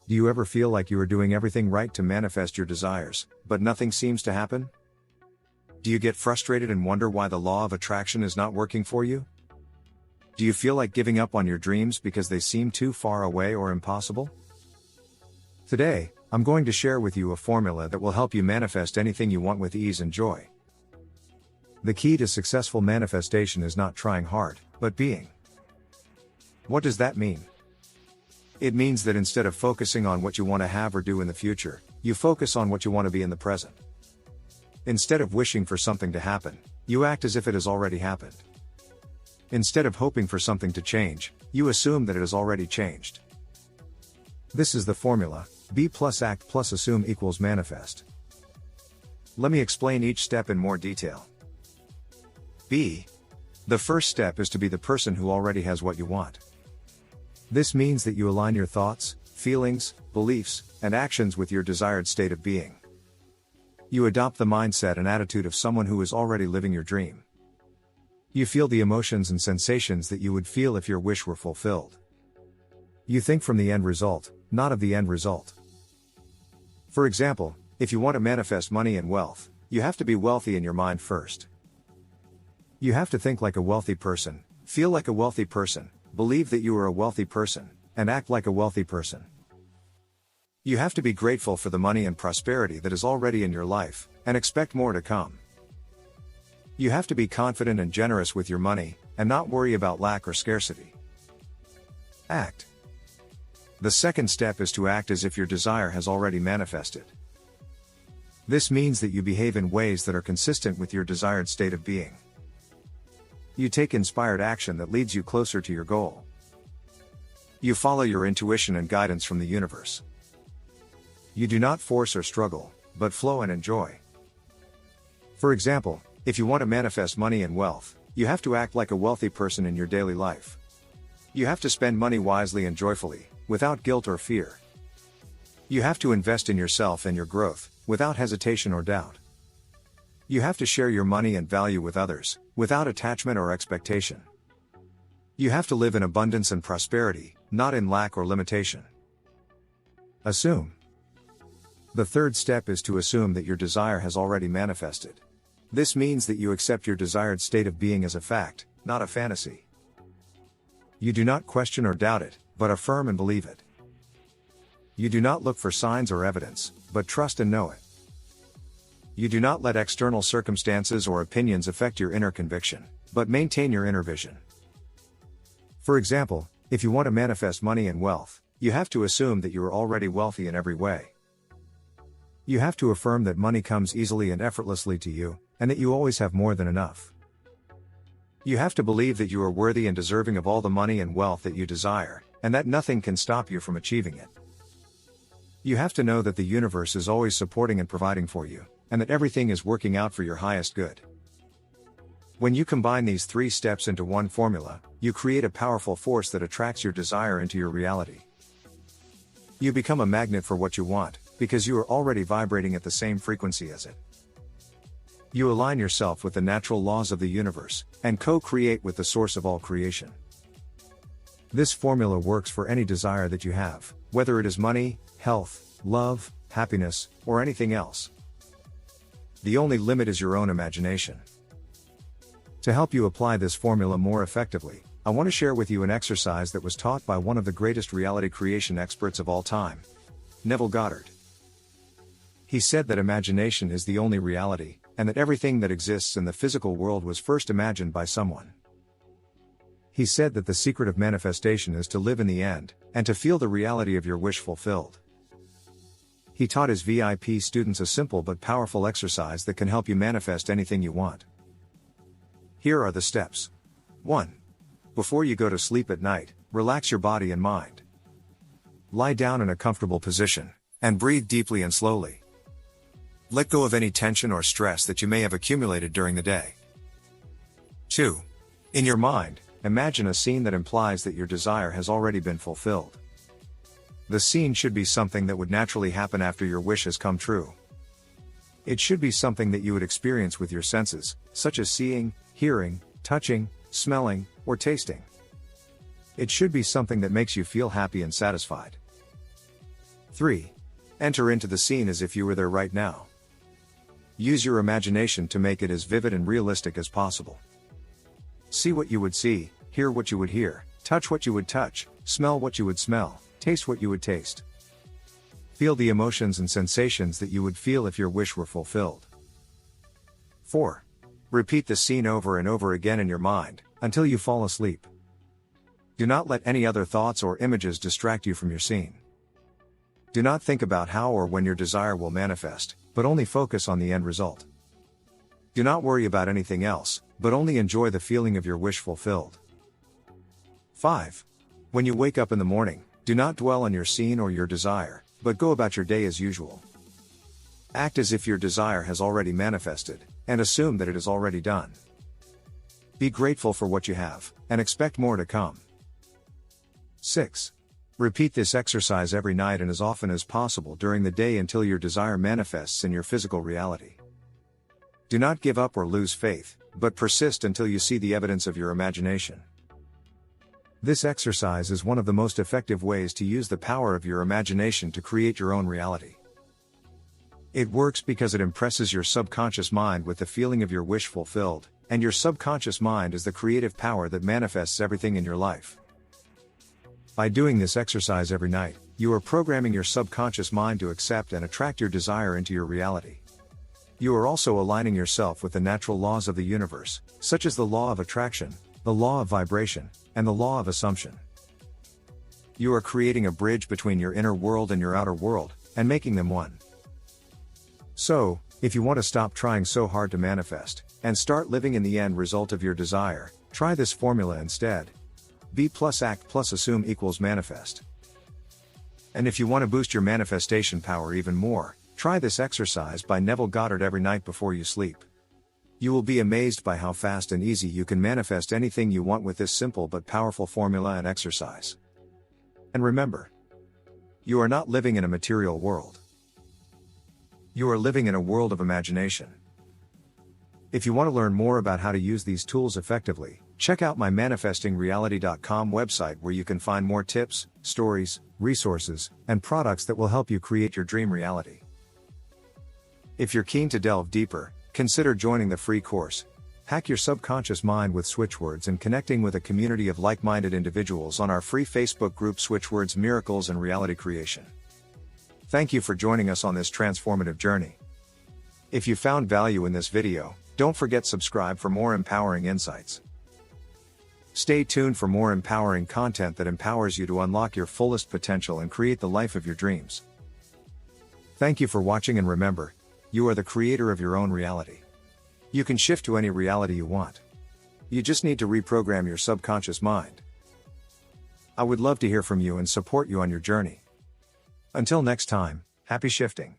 Do you ever feel like you are doing everything right to manifest your desires, but nothing seems to happen? Do you get frustrated and wonder why the law of attraction is not working for you? Do you feel like giving up on your dreams because they seem too far away or impossible? Today, I'm going to share with you a formula that will help you manifest anything you want with ease and joy. The key to successful manifestation is not trying hard, but being. What does that mean? It means that instead of focusing on what you want to have or do in the future, you focus on what you want to be in the present. Instead of wishing for something to happen, you act as if it has already happened. Instead of hoping for something to change, you assume that it has already changed. This is the formula: be plus act plus assume equals manifest. Let me explain each step in more detail. B. The first step is to be the person who already has what you want. This means that you align your thoughts, feelings, beliefs, and actions with your desired state of being. You adopt the mindset and attitude of someone who is already living your dream. You feel the emotions and sensations that you would feel if your wish were fulfilled. You think from the end result, not of the end result. For example, if you want to manifest money and wealth, you have to be wealthy in your mind first. You have to think like a wealthy person, feel like a wealthy person, believe that you are a wealthy person, and act like a wealthy person. You have to be grateful for the money and prosperity that is already in your life, and expect more to come. You have to be confident and generous with your money, and not worry about lack or scarcity. Act. The second step is to act as if your desire has already manifested. This means that you behave in ways that are consistent with your desired state of being. You take inspired action that leads you closer to your goal. You follow your intuition and guidance from the universe. You do not force or struggle, but flow and enjoy. For example, if you want to manifest money and wealth, you have to act like a wealthy person in your daily life. You have to spend money wisely and joyfully, without guilt or fear. You have to invest in yourself and your growth, without hesitation or doubt. You have to share your money and value with others, without attachment or expectation. You have to live in abundance and prosperity, not in lack or limitation. Assume. The third step is to assume that your desire has already manifested. This means that you accept your desired state of being as a fact, not a fantasy. You do not question or doubt it, but affirm and believe it. You do not look for signs or evidence, but trust and know it. You do not let external circumstances or opinions affect your inner conviction, but maintain your inner vision. For example, if you want to manifest money and wealth, you have to assume that you are already wealthy in every way. You have to affirm that money comes easily and effortlessly to you, and that you always have more than enough. You have to believe that you are worthy and deserving of all the money and wealth that you desire, and that nothing can stop you from achieving it. You have to know that the universe is always supporting and providing for you, and that everything is working out for your highest good. When you combine these three steps into one formula, you create a powerful force that attracts your desire into your reality. You become a magnet for what you want, because you are already vibrating at the same frequency as it. You align yourself with the natural laws of the universe, and co-create with the source of all creation. This formula works for any desire that you have, whether it is money, health, love, happiness, or anything else. The only limit is your own imagination. To help you apply this formula more effectively, I want to share with you an exercise that was taught by one of the greatest reality creation experts of all time, Neville Goddard. He said that imagination is the only reality, and that everything that exists in the physical world was first imagined by someone. He said that the secret of manifestation is to live in the end, and to feel the reality of your wish fulfilled. He taught his VIP students a simple but powerful exercise that can help you manifest anything you want. Here are the steps. 1. Before you go to sleep at night, relax your body and mind. Lie down in a comfortable position, and breathe deeply and slowly. Let go of any tension or stress that you may have accumulated during the day. 2. In your mind, imagine a scene that implies that your desire has already been fulfilled. The scene should be something that would naturally happen after your wish has come true. It should be something that you would experience with your senses, such as seeing, hearing, touching, smelling, or tasting. It should be something that makes you feel happy and satisfied. 3. Enter into the scene as if you were there right now. Use your imagination to make it as vivid and realistic as possible. See what you would see, hear what you would hear, touch what you would touch, smell what you would smell, taste what you would taste. Feel the emotions and sensations that you would feel if your wish were fulfilled. 4. Repeat the scene over and over again in your mind, until you fall asleep. Do not let any other thoughts or images distract you from your scene. Do not think about how or when your desire will manifest, but only focus on the end result. Do not worry about anything else, but only enjoy the feeling of your wish fulfilled. 5. When you wake up in the morning, do not dwell on your scene or your desire, but go about your day as usual. Act as if your desire has already manifested, and assume that it is already done. Be grateful for what you have, and expect more to come. 6. Repeat this exercise every night and as often as possible during the day until your desire manifests in your physical reality. Do not give up or lose faith, but persist until you see the evidence of your imagination. This exercise is one of the most effective ways to use the power of your imagination to create your own reality. It works because it impresses your subconscious mind with the feeling of your wish fulfilled, and your subconscious mind is the creative power that manifests everything in your life. By doing this exercise every night, you are programming your subconscious mind to accept and attract your desire into your reality. You are also aligning yourself with the natural laws of the universe, such as the law of attraction, the law of vibration, and the law of assumption. You are creating a bridge between your inner world and your outer world, and making them one. So, if you want to stop trying so hard to manifest, and start living in the end result of your desire, try this formula instead. Be plus act plus assume equals manifest. And if you want to boost your manifestation power even more, try this exercise by Neville Goddard every night before you sleep. You will be amazed by how fast and easy you can manifest anything you want with this simple but powerful formula and exercise. And remember, you are not living in a material world. You are living in a world of imagination. If you want to learn more about how to use these tools effectively, check out my manifestingreality.com website where you can find more tips, stories, resources, and products that will help you create your dream reality. If you're keen to delve deeper, consider joining the free course, Hack Your Subconscious Mind with Switchwords, and connecting with a community of like-minded individuals on our free Facebook group Switchwords Miracles and Reality Creation. Thank you for joining us on this transformative journey. If you found value in this video, don't forget to subscribe for more empowering insights. Stay tuned for more empowering content that empowers you to unlock your fullest potential and create the life of your dreams. Thank you for watching, and remember, you are the creator of your own reality. You can shift to any reality you want. You just need to reprogram your subconscious mind. I would love to hear from you and support you on your journey. Until next time, happy shifting.